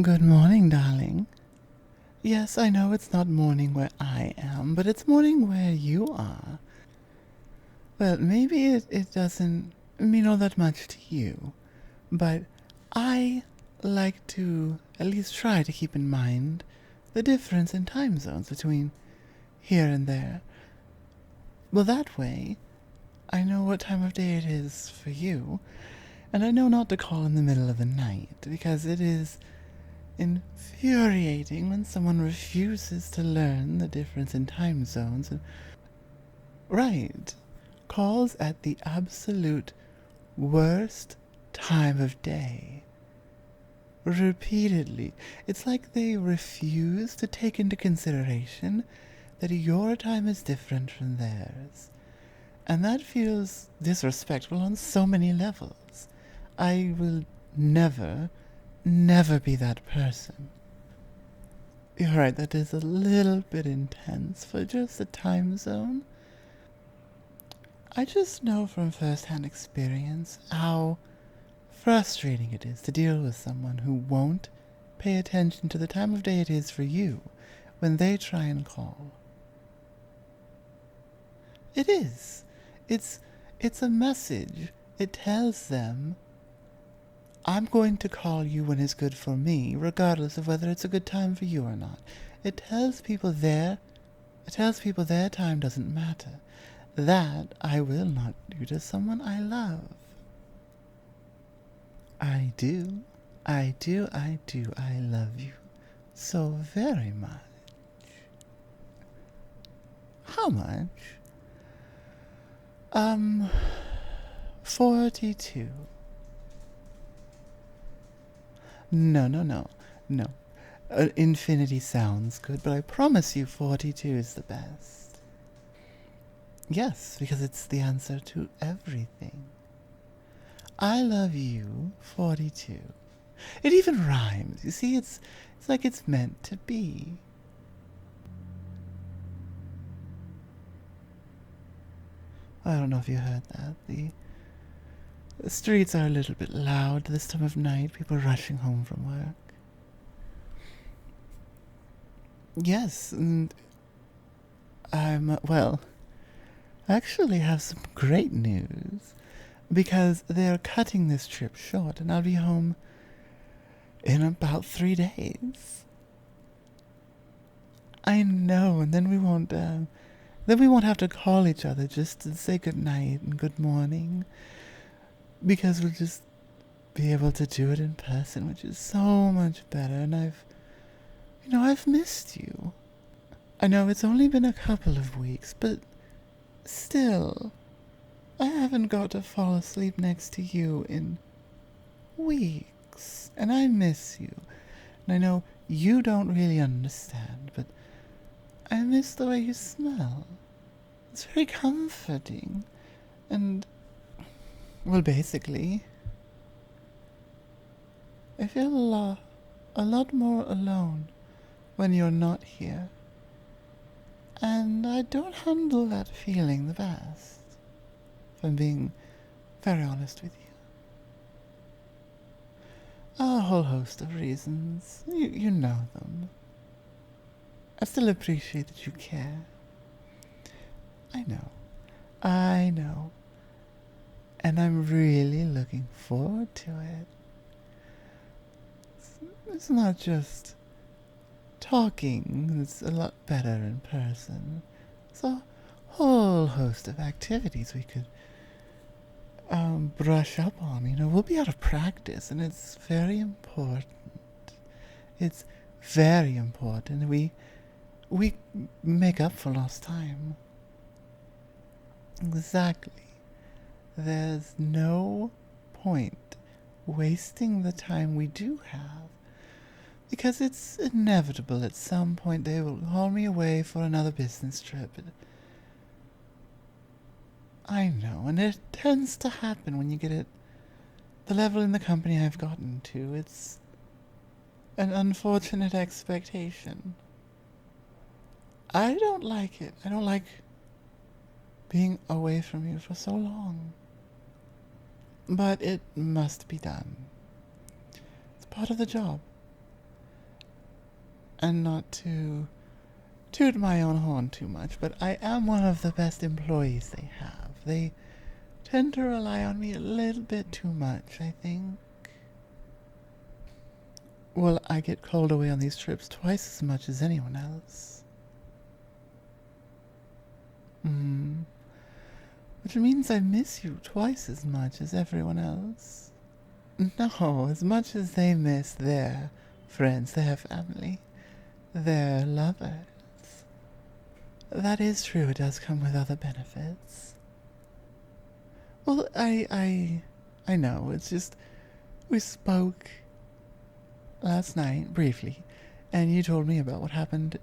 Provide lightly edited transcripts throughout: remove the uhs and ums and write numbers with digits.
Good morning, darling. Yes, I know it's not morning where I am, but it's morning where you are. Well, maybe it doesn't mean all that much to you, but I like to at least try to keep in mind the difference in time zones between here and there. Well, that way, I know what time of day it is for you, and I know not to call in the middle of the night, because it is infuriating when someone refuses to learn the difference in time zones. Right. Calls at the absolute worst time of day. Repeatedly. It's like they refuse to take into consideration that your time is different from theirs. And that feels disrespectful on so many levels. I will never, never be that person. You're right, that is a little bit intense for just a time zone. I just know from first-hand experience how frustrating it is to deal with someone who won't pay attention to the time of day it is for you when they try and call. It is. It's a message. It tells them, I'm going to call you when it's good for me, regardless of whether it's a good time for you or not. It tells people their time doesn't matter. That I will not do to someone I love. I do. I do. I do. I love you so very much. How much? 42. No. Infinity sounds good, but I promise you 42 is the best. Yes, because it's the answer to everything. I love you 42. It even rhymes. You see, it's like it's meant to be. I don't know if you heard that. The streets are a little bit loud this time of night, people rushing home from work. Yes, and well, I actually have some great news, because they're cutting this trip short, and I'll be home in about 3 days. I know, and then we won't have to call each other just to say good night and good morning, because we'll just be able to do it in person, which is so much better. And I've missed you. I know it's only been a couple of weeks, but still, I haven't got to fall asleep next to you in weeks, and I miss you. And I know you don't really understand, but I miss the way you smell. It's very comforting. And, well, basically, I feel a lot more alone when you're not here. And I don't handle that feeling the best, if I'm being very honest with you. A whole host of reasons. You know them. I still appreciate that you care. I know. And I'm really looking forward to it. It's not just talking, it's a lot better in person. It's a whole host of activities we could brush up on. We'll be out of practice, and it's very important. It's very important. We make up for lost time. Exactly. There's no point wasting the time we do have, because it's inevitable at some point they will call me away for another business trip. I know, and it tends to happen when you get at the level in the company I've gotten to. It's an unfortunate expectation. I don't like it. I don't like being away from you for so long. But it must be done. It's part of the job. And not to toot my own horn too much, but I am one of the best employees they have. They tend to rely on me a little bit too much, I think. Well, I get called away on these trips twice as much as anyone else. Which means I miss you twice as much as everyone else. No, as much as they miss their friends, their family, their lovers. That is true, it does come with other benefits. Well, I know, it's just, we spoke last night, briefly, and you told me about what happened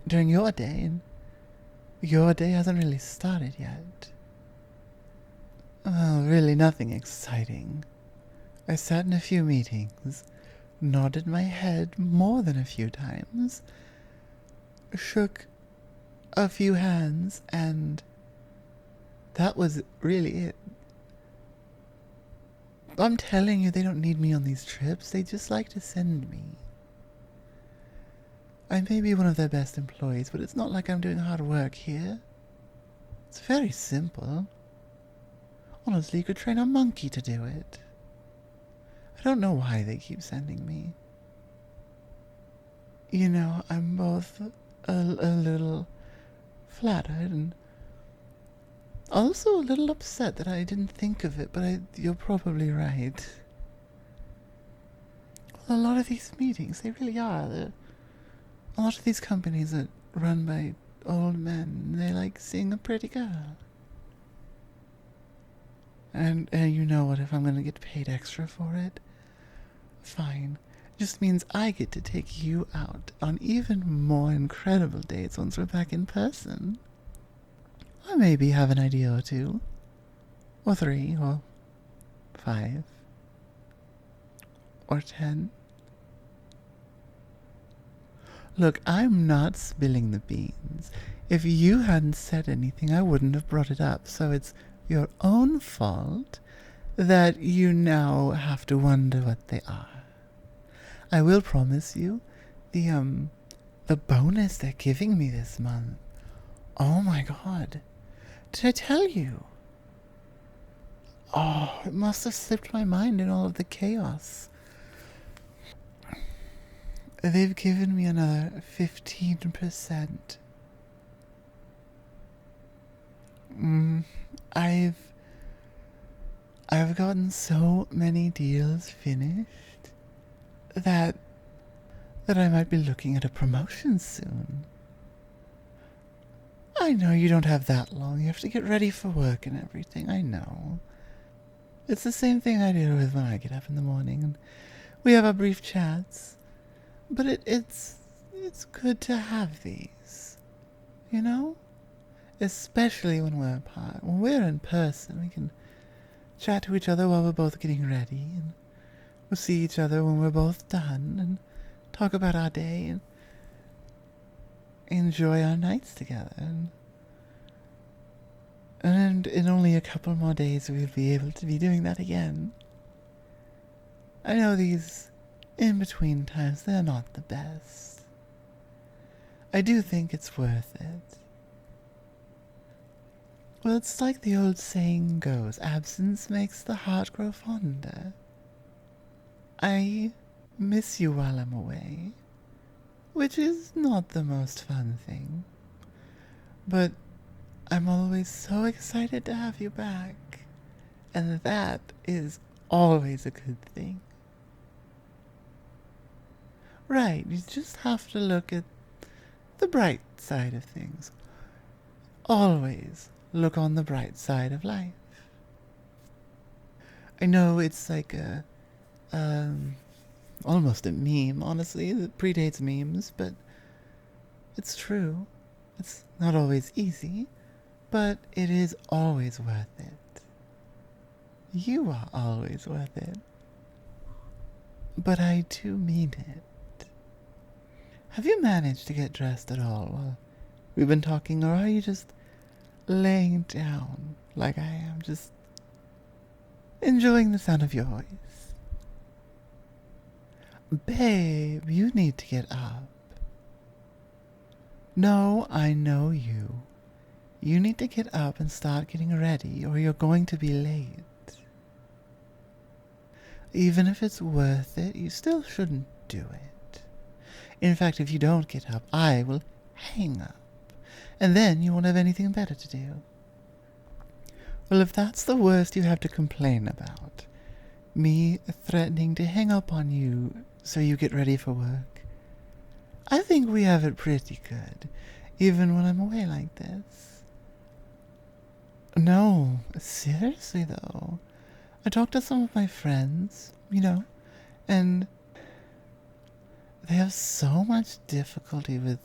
during your day, and your day hasn't really started yet. Oh, really nothing exciting. I sat in a few meetings, nodded my head more than a few times, shook a few hands, and that was really it. I'm telling you, they don't need me on these trips. They just like to send me. I may be one of their best employees, but it's not like I'm doing hard work here. It's very simple. Honestly, you could train a monkey to do it. I don't know why they keep sending me. You know, I'm both a little flattered and also a little upset that I didn't think of it, but you're probably right. Well, a lot of these meetings, they really are. A lot of these companies are run by old men. They like seeing a pretty girl. And you know what, if I'm going to get paid extra for it, fine. It just means I get to take you out on even more incredible dates once we're back in person. I maybe have an idea or two. Or 3, or 5. Or 10. Look, I'm not spilling the beans. If you hadn't said anything, I wouldn't have brought it up, so it's your own fault that you now have to wonder what they are. I will promise you, the bonus they're giving me this month. Oh my god. Did I tell you? Oh, it must have slipped my mind in all of the chaos. They've given me another 15%. I've gotten so many deals finished that I might be looking at a promotion soon. I know you don't have that long. You have to get ready for work and everything. I know. It's the same thing I deal with when I get up in the morning and we have our brief chats. But it's good to have these, you know? Especially when we're apart. When we're in person, we can chat to each other while we're both getting ready, and we'll see each other when we're both done, and talk about our day, and enjoy our nights together. And in only a couple more days, we'll be able to be doing that again. I know these in-between times, they're not the best. I do think it's worth it. Well, it's like the old saying goes, absence makes the heart grow fonder. I miss you while I'm away, which is not the most fun thing. But I'm always so excited to have you back, and that is always a good thing. Right, you just have to look at the bright side of things. Always look on the bright side of life. I know it's like almost a meme, honestly, that predates memes, but it's true. It's not always easy, but it is always worth it. You are always worth it. But I do mean it. Have you managed to get dressed at all while we've been talking, or are you just laying down like I am, just enjoying the sound of your voice? Babe, you need to get up. No, I know you. You need to get up and start getting ready, or you're going to be late. Even if it's worth it, you still shouldn't do it. In fact, if you don't get up, I will hang up, and then you won't have anything better to do. Well, if that's the worst you have to complain about, me threatening to hang up on you so you get ready for work, I think we have it pretty good, even when I'm away like this. No, seriously though. I talked to some of my friends, and they have so much difficulty with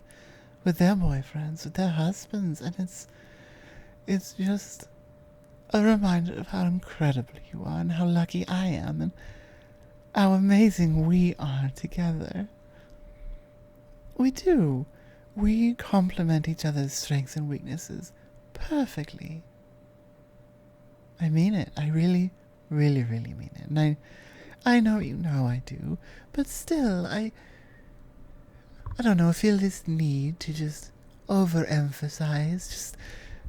their boyfriends, with their husbands, and it's just a reminder of how incredible you are and how lucky I am and how amazing we are together. We do. We complement each other's strengths and weaknesses perfectly. I mean it. I really, really, really mean it. And I know you know I do, but still, I don't know, I feel this need to just overemphasize,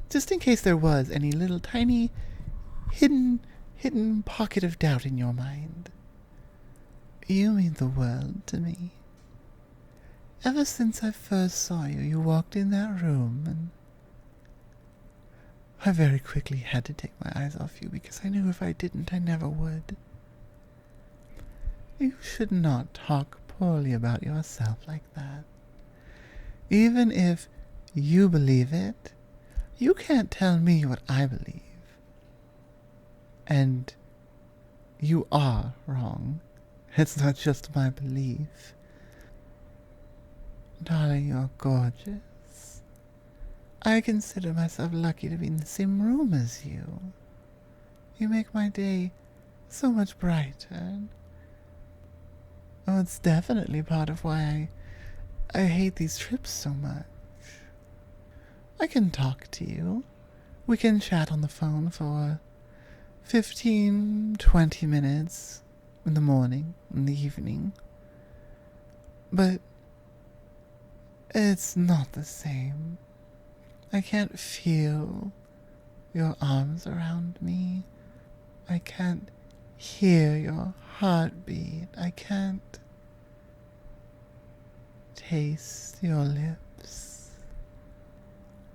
just in case there was any little tiny hidden pocket of doubt in your mind. You mean the world to me. Ever since I first saw you, you walked in that room, and I very quickly had to take my eyes off you because I knew if I didn't, I never would. You should not talk poorly about yourself like that. Even if you believe it, you can't tell me what I believe. And you are wrong. It's not just my belief. Darling, you're gorgeous. I consider myself lucky to be in the same room as you. You make my day so much brighter. Oh, it's definitely part of why I hate these trips so much. I can talk to you. We can chat on the phone for 15, 20 minutes in the morning, in the evening. But it's not the same. I can't feel your arms around me. I can't hear your heartbeat. I can't taste your lips.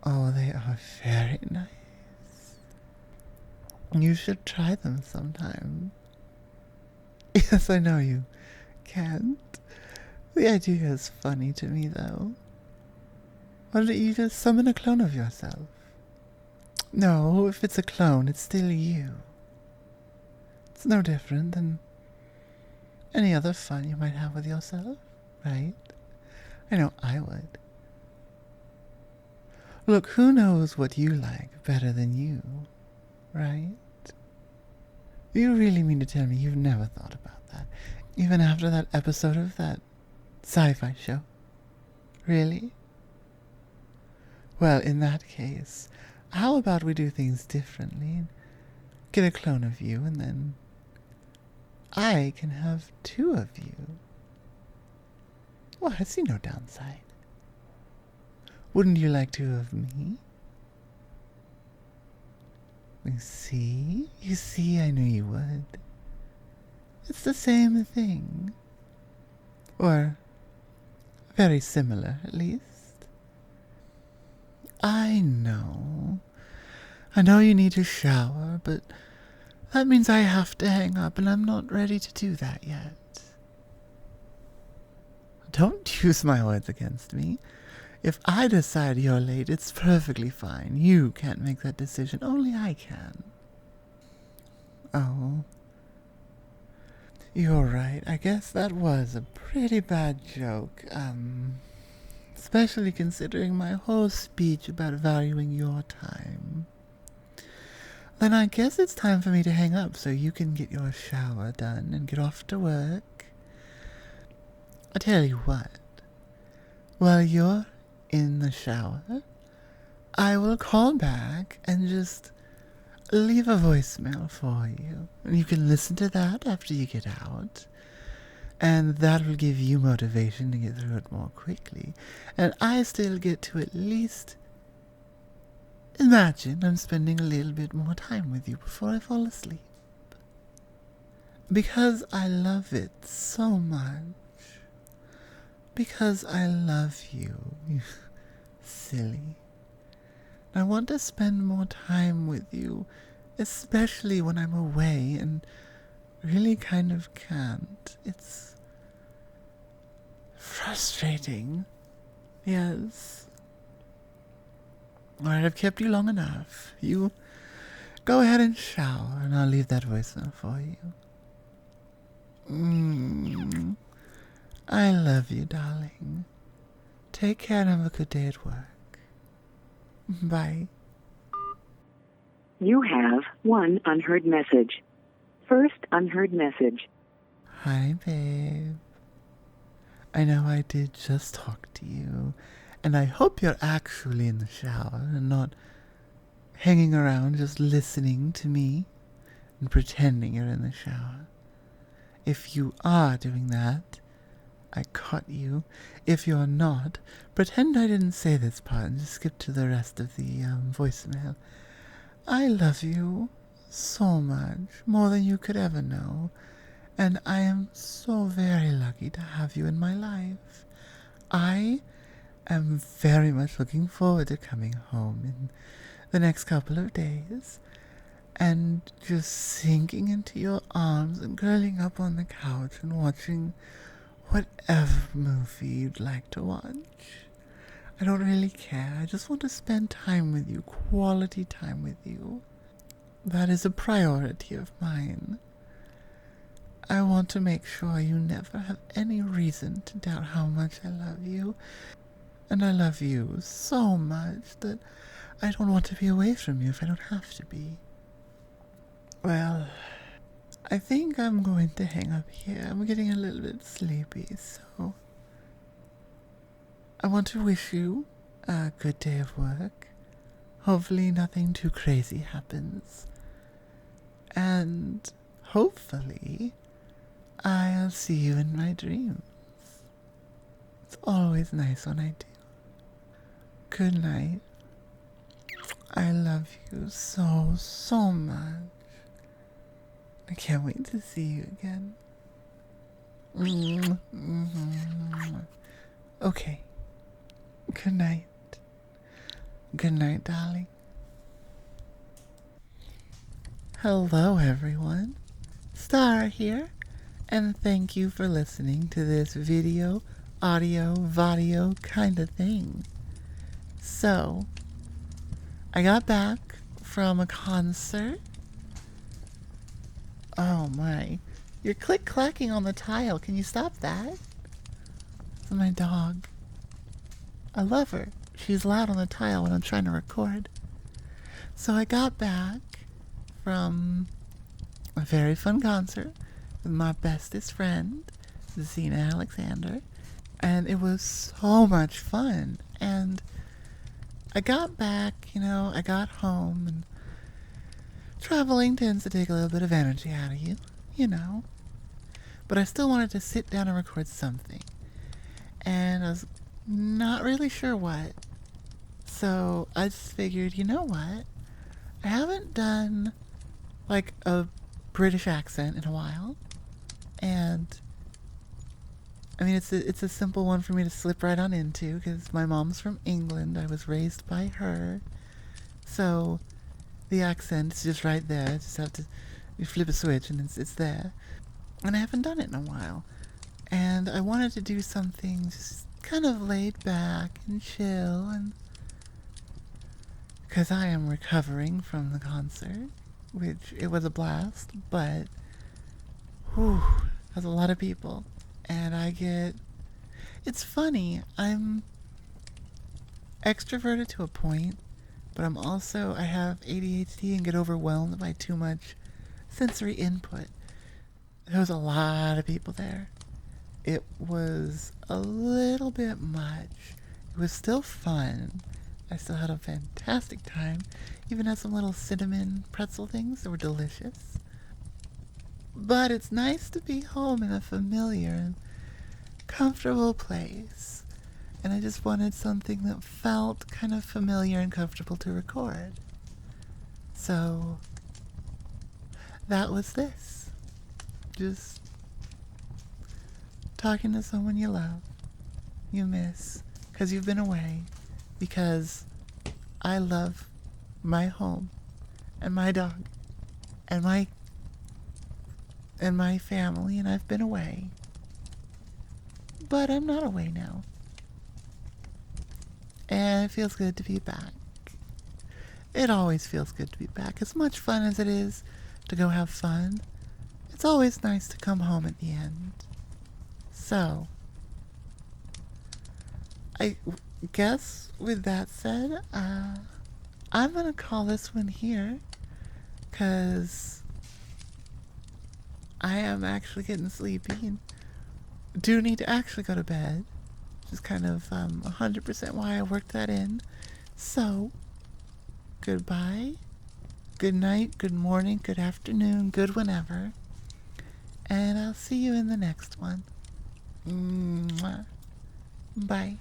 Oh, they are very nice. You should try them sometime. Yes, I know you can't. The idea is funny to me, though. Why don't you just summon a clone of yourself? No, if it's a clone, it's still you. It's no different than any other fun you might have with yourself, right? I know I would. Look, who knows what you like better than you, right? You really mean to tell me you've never thought about that, even after that episode of that sci-fi show? Really? Well, in that case, how about we do things differently? Get a clone of you, and then I can have two of you. Well, I see no downside. Wouldn't you like two of me? You see, I knew you would. It's the same thing. Or very similar, at least. I know you need to shower, but that means I have to hang up, and I'm not ready to do that yet. Don't use my words against me. If I decide you're late, it's perfectly fine. You can't make that decision. Only I can. Oh. You're right. I guess that was a pretty bad joke. Especially considering my whole speech about valuing your time. Then I guess it's time for me to hang up so you can get your shower done and get off to work. I tell you what. While you're in the shower, I will call back and just leave a voicemail for you. And you can listen to that after you get out. And that will give you motivation to get through it more quickly. And I still get to at least imagine I'm spending a little bit more time with you before I fall asleep. Because I love it so much. Because I love you, you silly. I want to spend more time with you, especially when I'm away and really kind of can't. It's frustrating. Yes. Alright, I've kept you long enough. You go ahead and shower, and I'll leave that voicemail for you. I love you, darling. Take care and have a good day at work. Bye. You have one unheard message. First unheard message. Hi, babe. I know I did just talk to you, and I hope you're actually in the shower and not hanging around just listening to me and pretending you're in the shower. If you are doing that, I caught you. If you're not, pretend I didn't say this part and just skip to the rest of the voicemail. I love you so much, more than you could ever know, and I am so very lucky to have you in my life. I am very much looking forward to coming home in the next couple of days and just sinking into your arms and curling up on the couch and watching whatever movie you'd like to watch. I don't really care. I just want to spend time with you, quality time with you. That is a priority of mine. I want to make sure you never have any reason to doubt how much I love you. And I love you so much that I don't want to be away from you if I don't have to be. Well, I think I'm going to hang up here. I'm getting a little bit sleepy, so I want to wish you a good day of work. Hopefully nothing too crazy happens. And hopefully I'll see you in my dreams. It's always nice when I do. Good night. I love you so, so much. I can't wait to see you again. Okay. Good night. Good night, darling. Hello, everyone. Star here, and thank you for listening to this video, audio, vadio kind of thing. So, I got back from a concert. Oh my. You're click-clacking on the tile. Can you stop that? It's my dog. I love her. She's loud on the tile when I'm trying to record. So I got back from a very fun concert with my bestest friend, Zena Alexander. And it was so much fun. And I got back, I got home, and traveling tends to take a little bit of energy out of you, But I still wanted to sit down and record something. And I was not really sure what. So I just figured, you know what? I haven't done, a British accent in a while. And, it's a simple one for me to slip right on into, because my mom's from England. I was raised by her. So the accent is just right there. I just have to flip a switch and it's there. And I haven't done it in a while. And I wanted to do something just kind of laid back and chill, and because I am recovering from the concert, which it was a blast, but that's a lot of people. And it's funny, I'm extroverted to a point, but I have ADHD and get overwhelmed by too much sensory input. There was a lot of people there. It was a little bit much. It was still fun. I still had a fantastic time. Even had some little cinnamon pretzel things that were delicious. But it's nice to be home in a familiar and comfortable place. And I just wanted something that felt kind of familiar and comfortable to record. So that was this. Just talking to someone you love, you miss, because you've been away. Because I love my home and my dog and my family, and I've been away. But I'm not away now. And it feels good to be back. It always feels good to be back. As much fun as it is to go have fun, it's always nice to come home at the end. So, I guess with that said, I'm gonna call this one here, because I am actually getting sleepy and do need to actually go to bed. Which is kind of 100% why I worked that in. So, goodbye, good night, good morning, good afternoon, good whenever. And I'll see you in the next one. Mwah. Bye.